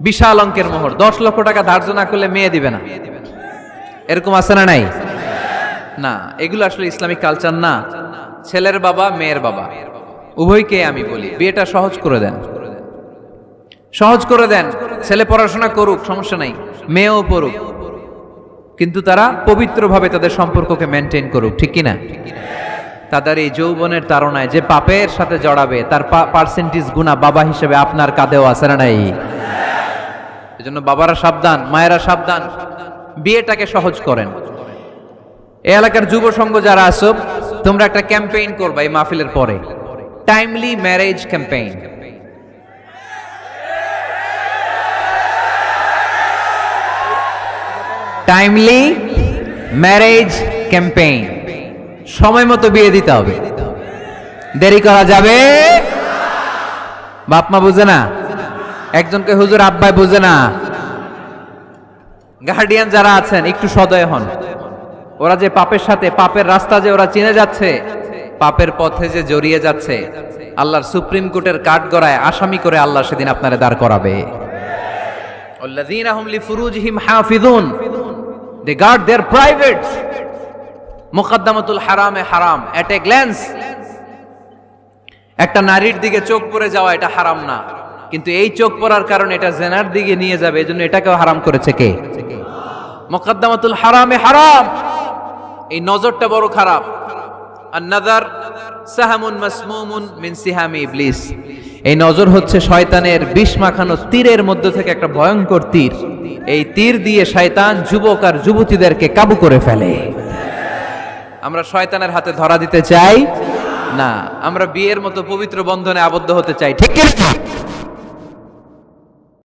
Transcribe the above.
বিশাল অঙ্কের মোহর, 10 লক্ষ টাকা ধার্য না করলে মেয়ে দিবে না, এরকম আছে না নাই? না, এগুলো আসলে ইসলামিক কালচার না। ছেলের বাবা মেয়ের বাবা উভয়কে আমি বলি বিয়েটা সহজ করে দেন, সহজ করে দেন। ছেলে পড়াশোনা করুক, সমস্যা নাই, মেয়েও পড়ুক, কিন্তু তারা পবিত্রভাবে তাদের সম্পর্ককে মেনটেন করুক, ঠিক কিনা? তাদের এই যৌবনের তাড়নায় যে পাপের সাথে জড়াবে তার পার্সেন্টেজ গুণা বাবা হিসেবে আপনার কাঁধেও আছে না নাই? এজন্য বাবারা সাবধান, মায়েরা সাবধান, বিয়েটাকে সহজ করেন। এই এলাকার যুব সংঘ যারা আছো, তোমরা একটা ক্যাম্পেইন করবা এই মাহফিলের পরে, timely marriage campaign. Timely marriage campaign, সময় মতো বিয়ে দিতে হবে, দেরি করা যাবে। বাপ মা বুঝে না, একজনকে হুজুর আব্বাই বুঝে না। গার্ডিয়ান যারা আছেন একটু সদয় হন। ওরা যে পাপের সাথে, পাপের রাস্তা যে ওরা চিনে যাচ্ছে, পাপের পথে যে জড়িয়ে যাচ্ছে, আল্লাহর সুপ্রিম কোর্টের কাঠগড়ায় আসামি করে আল্লাহ সেদিন আপনারে দাঁড় করাবে। আল্লাযীনা হুম লিফুরুজিহিম হাফিজুন, দে গার্ড देयर প্রাইভেটস। মুকদ্দামাতুল হারামে হারাম, এট এ গ্ল্যান্স। একটা নারীর দিকে চোখ পড়ে যাওয়া এটা হারাম না, কিন্তু এই চোখ পড়ার কারণে এটা জেনার দিকে নিয়ে যাবে, এজন্য এটাকেও হারাম করেছে কে? মুকদ্দামাতুল হারামে হারাম, এই নজরটা বড় খারাপ। আন-নাযার সাহামুন মাসমুমুন মিন সিহামি ইবলিস, এই নজর হচ্ছে শয়তানের বিষ মাখানো তীরের মধ্যে থেকে একটা ভয়ঙ্কর তীর। এই তীর দিয়ে শয়তান যুবক আর যুবতীদেরকে কাবু করে ফেলে। আমরা শয়তানের হাতে ধরা দিতে চাই না, আমরা বিয়ের মতো পবিত্র বন্ধনে আবদ্ধ হতে চাই, ঠিক কি না?